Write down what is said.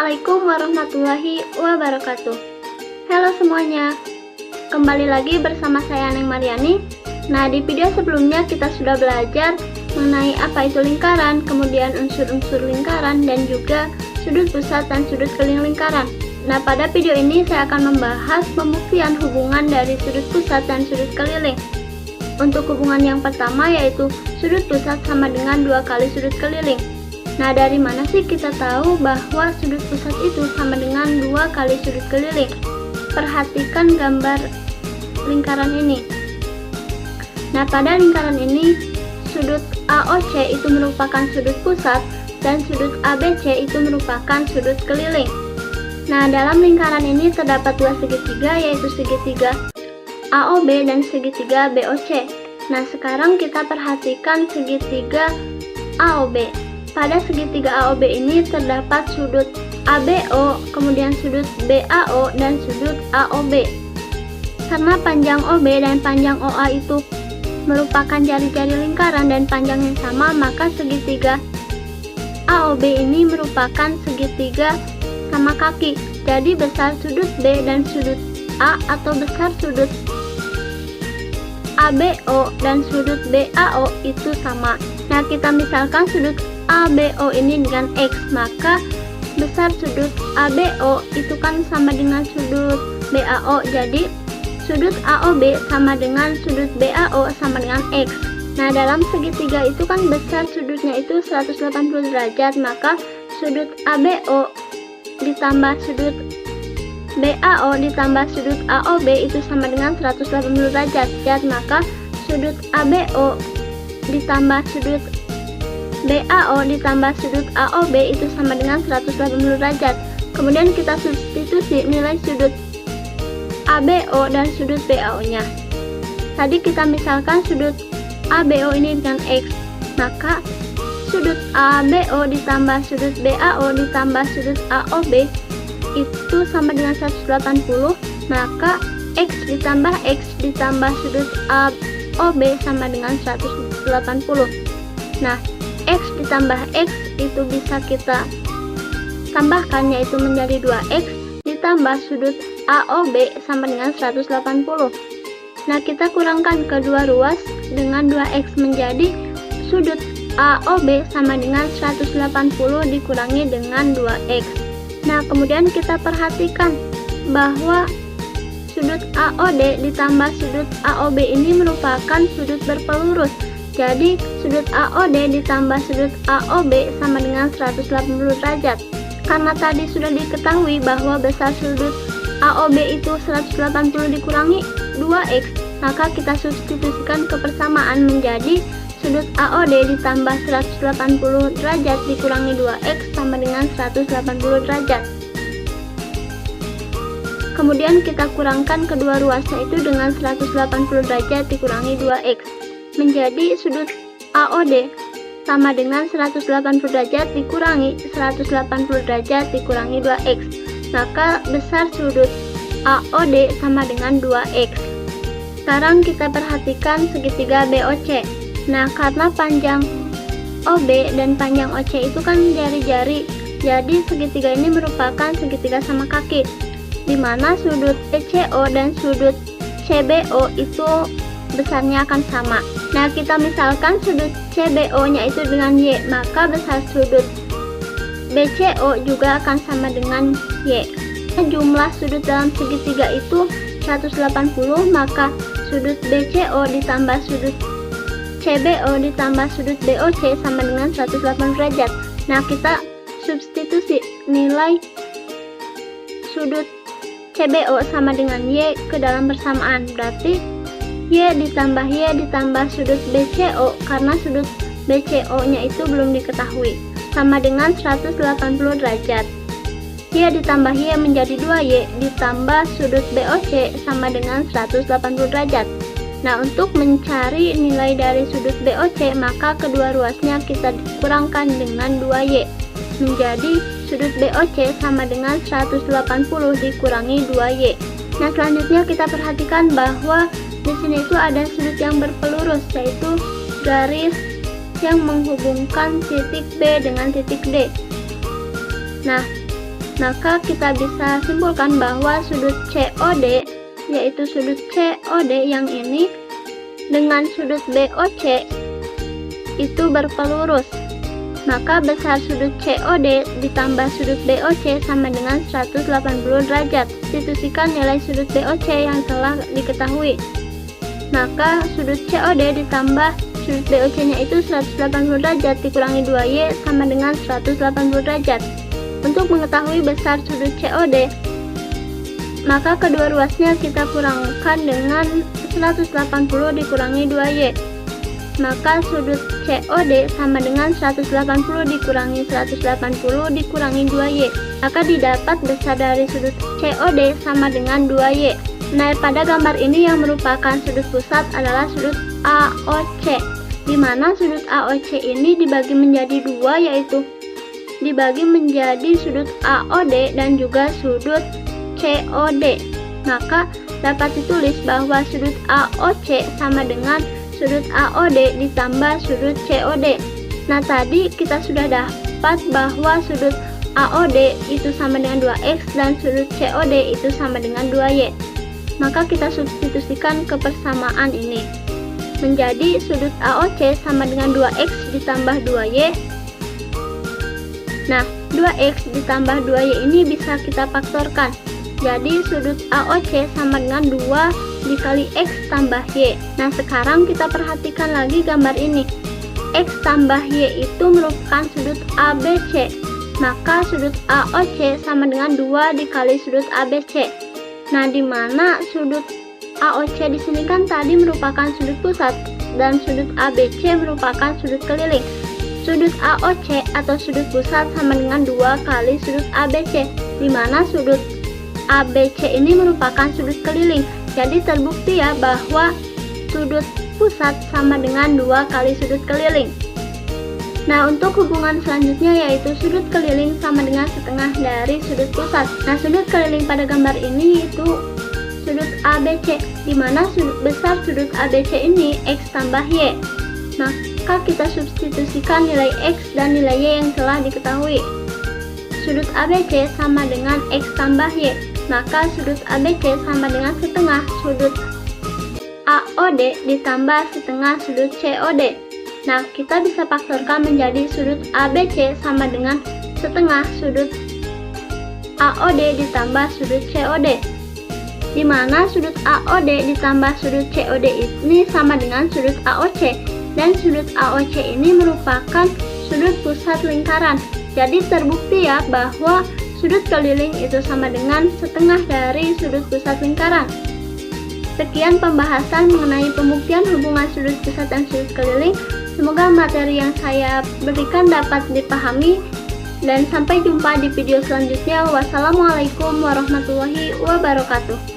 Assalamualaikum warahmatullahi wabarakatuh. Halo semuanya, kembali lagi bersama saya Neng Mariani. Nah, di video sebelumnya kita sudah belajar mengenai apa itu lingkaran, kemudian unsur-unsur lingkaran, dan juga sudut pusat dan sudut keliling lingkaran. Nah, pada video ini saya akan membahas pembuktian hubungan dari sudut pusat dan sudut keliling. Untuk hubungan yang pertama yaitu sudut pusat sama dengan 2 kali sudut keliling. Nah, dari mana sih kita tahu bahwa sudut pusat itu sama dengan 2 kali sudut keliling? Perhatikan gambar lingkaran ini. Nah, pada lingkaran ini sudut AOC itu merupakan sudut pusat dan sudut ABC itu merupakan sudut keliling. Nah, dalam lingkaran ini terdapat 2 segitiga, yaitu segitiga AOB dan segitiga BOC. Nah, sekarang kita perhatikan segitiga AOB. Pada segitiga AOB ini terdapat sudut ABO, kemudian sudut BAO, dan sudut AOB. Karena panjang OB dan panjang OA itu merupakan jari-jari lingkaran dan panjang yang sama, maka segitiga AOB ini merupakan segitiga sama kaki. Jadi besar sudut B dan sudut A atau besar sudut ABO dan sudut BAO itu sama. Nah, kita misalkan sudut ABO ini dengan X, maka besar sudut ABO itu kan sama dengan sudut BAO. Jadi sudut AOB sama dengan sudut BAO sama dengan X. Nah, dalam segitiga itu kan besar sudutnya itu 180 derajat, maka sudut ABO ditambah sudut BAO ditambah sudut AOB itu sama dengan 180 derajat. Maka sudut ABO ditambah sudut BAO ditambah sudut AOB itu sama dengan 180 derajat. Kemudian kita substitusi nilai sudut ABO dan sudut BAO nya. Tadi kita misalkan sudut ABO ini dengan X, maka sudut ABO ditambah sudut BAO ditambah sudut AOB itu sama dengan 180, maka X ditambah X ditambah sudut AOB sama dengan 180. Nah, X ditambah X itu bisa kita tambahkan, yaitu menjadi 2X ditambah sudut AOB sama dengan 180. Nah, kita kurangkan kedua ruas dengan 2X menjadi sudut AOB sama dengan 180 dikurangi dengan 2X. Nah, kemudian kita perhatikan bahwa sudut AOD ditambah sudut AOB ini merupakan sudut berpelurus. Jadi sudut AOD ditambah sudut AOB sama dengan 180 derajat. Karena tadi sudah diketahui bahwa besar sudut AOB itu 180 dikurangi 2X, maka kita substitusikan kebersamaan menjadi sudut AOD ditambah 180 derajat dikurangi 2X sama dengan 180 derajat. Kemudian kita kurangkan kedua ruasnya itu dengan 180 derajat dikurangi 2X. Menjadi sudut AOD sama dengan 180 derajat dikurangi 180 derajat dikurangi 2X. Maka besar sudut AOD sama dengan 2X. Sekarang kita perhatikan segitiga BOC. Nah, karena panjang OB dan panjang OC itu kan jari-jari, jadi segitiga ini merupakan segitiga sama kaki, di mana sudut PCO dan sudut CBO itu besarnya akan sama. Nah, kita misalkan sudut CBO nya itu dengan Y, maka besar sudut BCO juga akan sama dengan Y. Jumlah sudut dalam segitiga itu 180, maka sudut BCO ditambah sudut CBO ditambah sudut BOC sama dengan 180 derajat. Nah, kita substitusi nilai sudut CBO sama dengan Y ke dalam persamaan. Berarti Y ditambah sudut BCO, karena sudut BCO nya itu belum diketahui, sama dengan 180 derajat. Y ditambah Y menjadi 2Y ditambah sudut BOC sama dengan 180 derajat. Nah, untuk mencari nilai dari sudut BOC, maka kedua ruasnya kita kurangkan dengan 2Y. Menjadi sudut BOC sama dengan 180 dikurangi 2Y. Nah, selanjutnya kita perhatikan bahwa di sini itu ada sudut yang berpelurus, yaitu garis yang menghubungkan titik B dengan titik D. Nah, Maka kita bisa simpulkan bahwa sudut COD, yaitu sudut COD yang ini dengan sudut BOC itu berpelurus. Maka besar sudut COD ditambah sudut BOC sama dengan 180 derajat. Substitusikan nilai sudut BOC yang telah diketahui. Maka sudut COD ditambah sudut BOC-nya itu 180 derajat dikurangi 2Y sama dengan 180 derajat. Untuk mengetahui besar sudut COD, maka kedua ruasnya kita kurangkan dengan 180 dikurangi 2Y. Maka sudut COD sama dengan 180 dikurangi 180 dikurangi 2Y. Maka didapat besar dari sudut COD sama dengan 2Y. Nah, pada gambar ini yang merupakan sudut pusat adalah sudut AOC, di mana sudut AOC ini dibagi menjadi dua, yaitu dibagi menjadi sudut AOD dan juga sudut COD. Maka dapat ditulis bahwa sudut AOC sama dengan sudut AOD ditambah sudut COD. Nah, tadi kita sudah dapat bahwa sudut AOD itu sama dengan 2X dan sudut COD itu sama dengan 2Y. Maka kita substitusikan kepersamaan ini menjadi sudut AOC sama dengan 2X ditambah 2Y. Nah, 2X ditambah 2Y ini bisa kita faktorkan. Jadi sudut AOC sama dengan 2 dikali X tambah Y. Nah, sekarang kita perhatikan lagi gambar ini. X tambah Y itu merupakan sudut ABC. Maka sudut AOC sama dengan 2 dikali sudut ABC. Nah, di mana sudut AOC di sini kan tadi merupakan sudut pusat dan sudut ABC merupakan sudut keliling. Sudut AOC atau sudut pusat sama dengan 2 kali sudut ABC, di mana sudut ABC ini merupakan sudut keliling. Jadi terbukti ya bahwa sudut pusat sama dengan 2 kali sudut keliling. Nah, untuk hubungan selanjutnya yaitu sudut keliling sama dengan setengah dari sudut pusat. Nah, sudut keliling pada gambar ini itu sudut ABC, di mana sudut besar sudut ABC ini X tambah Y. Maka kita substitusikan nilai X dan nilai Y yang telah diketahui. Sudut ABC sama dengan X tambah Y. Maka sudut ABC sama dengan setengah sudut AOD ditambah setengah sudut COD. Nah, kita bisa faktorkan menjadi sudut ABC sama dengan setengah sudut AOD ditambah sudut COD, di mana sudut AOD ditambah sudut COD ini sama dengan sudut AOC, dan sudut AOC ini merupakan sudut pusat lingkaran. Jadi terbukti ya bahwa sudut keliling itu sama dengan setengah dari sudut pusat lingkaran. Sekian pembahasan mengenai pembuktian hubungan sudut pusat dan sudut keliling. Semoga materi yang saya berikan dapat dipahami, dan sampai jumpa di video selanjutnya. Wassalamualaikum warahmatullahi wabarakatuh.